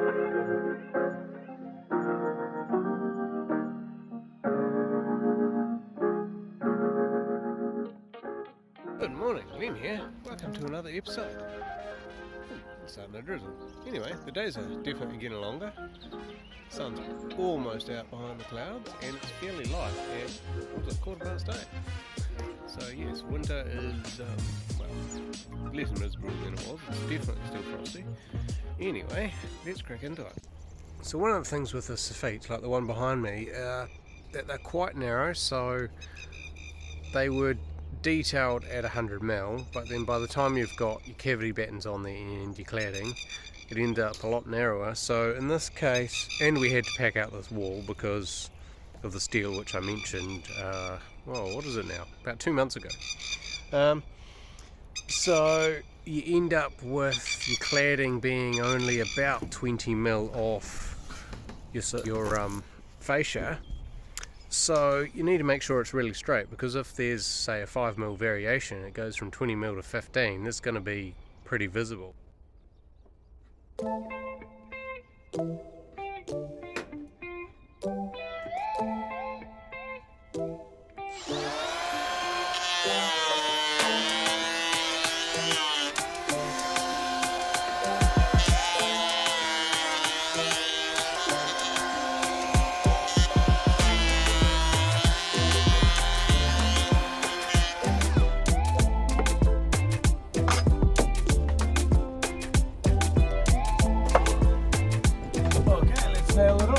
Good morning, Glenn here. Welcome to another episode. It's starting to drizzle. Anyway, the days are definitely getting longer. Sun's almost out behind the clouds and it's fairly light at, what's it, 8:15. So yes, winter is, less miserable than it was. It's definitely still frosty. Anyway, let's crack into it. So one of the things with the feet, like the one behind me, that they're quite narrow, so they were detailed at 100mm, but then by the time you've got your cavity battens on there and your cladding, it ended up a lot narrower. So in this case, and we had to pack out this wall because of the steel, which I mentioned, what is it now, about 2 months ago. So you end up with your cladding being only about 20mm off your fascia. So you need to make sure it's really straight, because if there's, say, a 5mm variation, it goes from 20mm to 15, that's going to be pretty visible. Nail it on.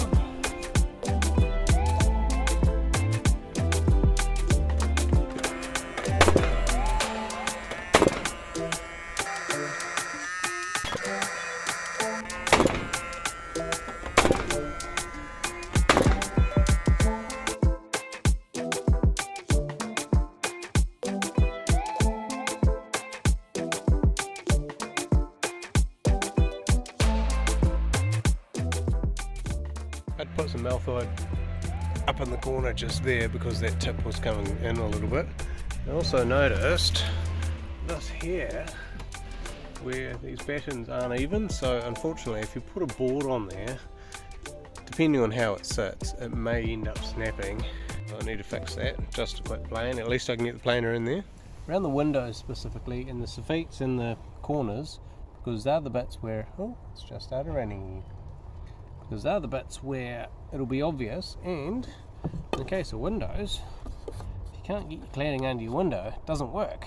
I'd put some malthide up in the corner just there because that tip was coming in a little bit. I also noticed this here where these battens aren't even, so unfortunately if you put a board on there, depending on how it sits, it may end up snapping. I need to fix that just to quit playing. At least I can get the planer in there. Around the windows specifically, and the soffits in the corners, because they're the bits where, oh, it's just started raining. Because they're the bits where it'll be obvious, and in the case of windows, if you can't get your cladding under your window, it doesn't work.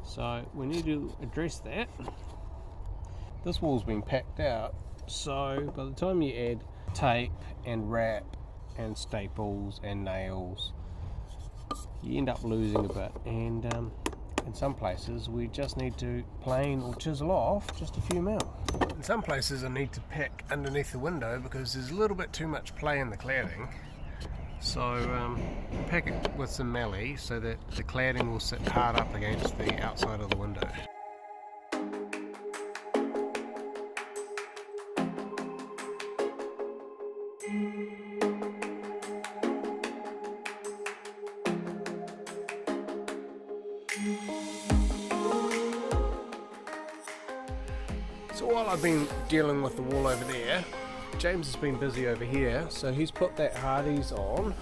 So we need to address that. This wall's been packed out, so by the time you add tape and wrap and staples and nails, you end up losing a bit, and in some places we just need to plane or chisel off just a few mil. In some places I need to pack underneath the window because there's a little bit too much play in the cladding. So pack it with some mallee so that the cladding will sit hard up against the outside of the window. So while I've been dealing with the wall over there, James has been busy over here, so he's put that Hardy's on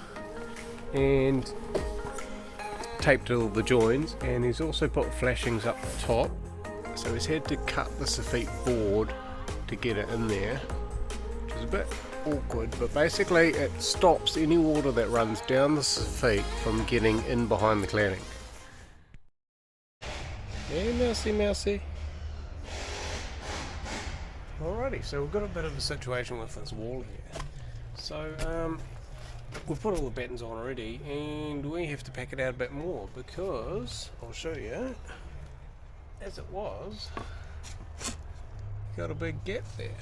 and taped all the joins, and he's also put flashings up the top, so he's had to cut the soffit board to get it in there, which is a bit awkward, but basically it stops any water that runs down the soffit from getting in behind the cladding. Hey mousey mousey. Alrighty, so we've got a bit of a situation with this wall here. So we've put all the battens on already, and we have to pack it out a bit more because, I'll show you, as it was, got a big gap there.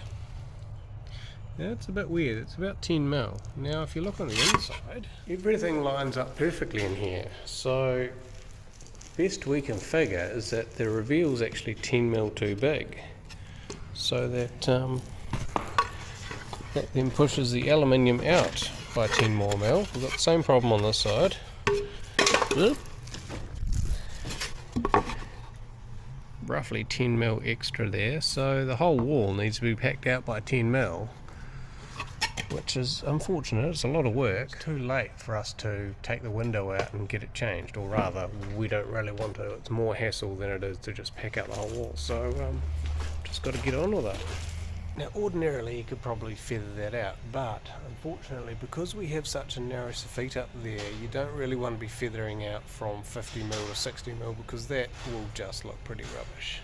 Now it's a bit weird, it's about 10mm. Now if you look on the inside, everything lines up perfectly in here. So best we can figure is that the reveal is actually 10mm too big. So that that then pushes the aluminium out by 10 more mil. We've got the same problem on this side. roughly 10mm extra there, so the whole wall needs to be packed out by 10mm, which is unfortunate. It's a lot of work. It's too late for us to take the window out and get it changed, or rather, we don't really want to. It's more hassle than it is to just pack out the whole wall, so just got to get on with it. Now ordinarily you could probably feather that out, but unfortunately because we have such a narrow feet up there, you don't really want to be feathering out from 50mm to 60mm because that will just look pretty rubbish.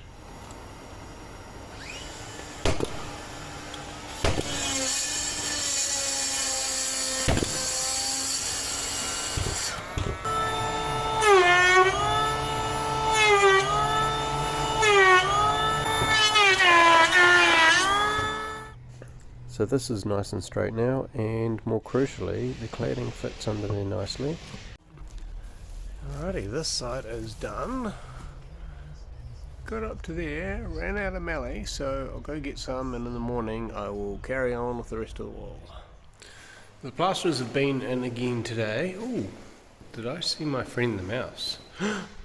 So this is nice and straight now, and more crucially, the cladding fits under there nicely. Alrighty, this side is done. Got up to there, ran out of mallee, so I'll go get some, and in the morning I will carry on with the rest of the wall. The plasterers have been in again today. Ooh, did I see my friend the mouse?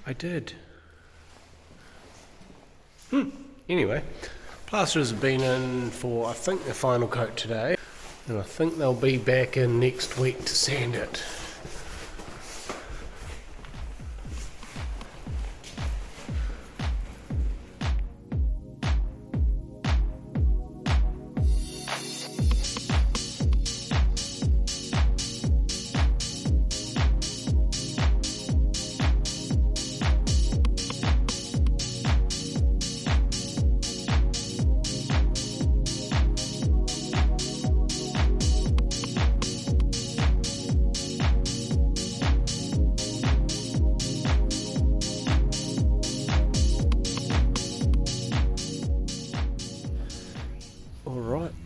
I did. Anyway. Plasterers have been in for, I think, the final coat today, and I think they'll be back in next week to sand it.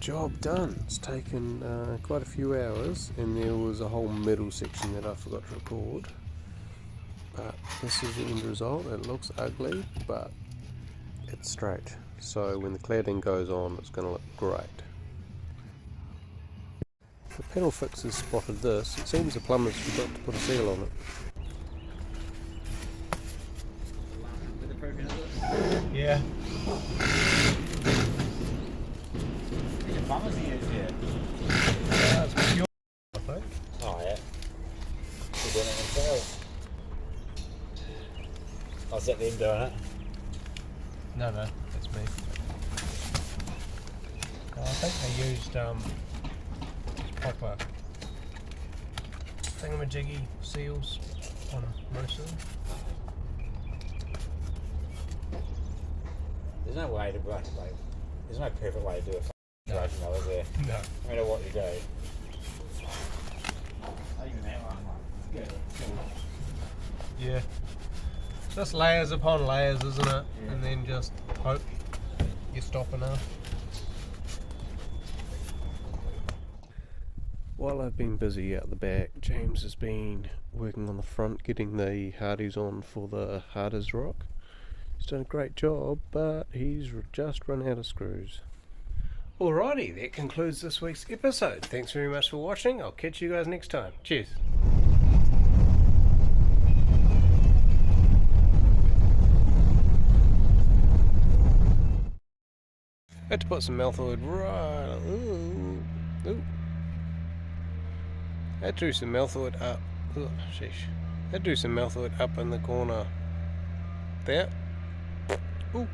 Job done. It's taken quite a few hours, and there was a whole middle section that I forgot to record, but this is the end result. It looks ugly, but it's straight, so when the cladding goes on it's going to look great. The panel fixers spotted this. It seems the plumbers forgot to put a seal on it. Yeah. Plumbers here, yeah. It's pure, I think. Oh, yeah. They're doing it themselves. Oh, is that them doing it? No, that's me. I think they used proper thingamajiggy seals on most of them. There's no way to brush, like, there's no perfect way to do it. No. Though, is there? No. No matter what you do. Even that one, good. Yeah. Just layers upon layers, isn't it? Yeah. And then just hope you stop enough. While I've been busy out the back, James has been working on the front, getting the hardies on for the harders rock. He's done a great job, but he's just run out of screws. Alrighty, that concludes this week's episode. Thanks very much for watching. I'll catch you guys next time. Cheers. Had to put some Malthoid right. Ooh. Had to do some Malthoid up. Oh, sheesh. Had to do some Malthoid up in the corner. There. Ooh.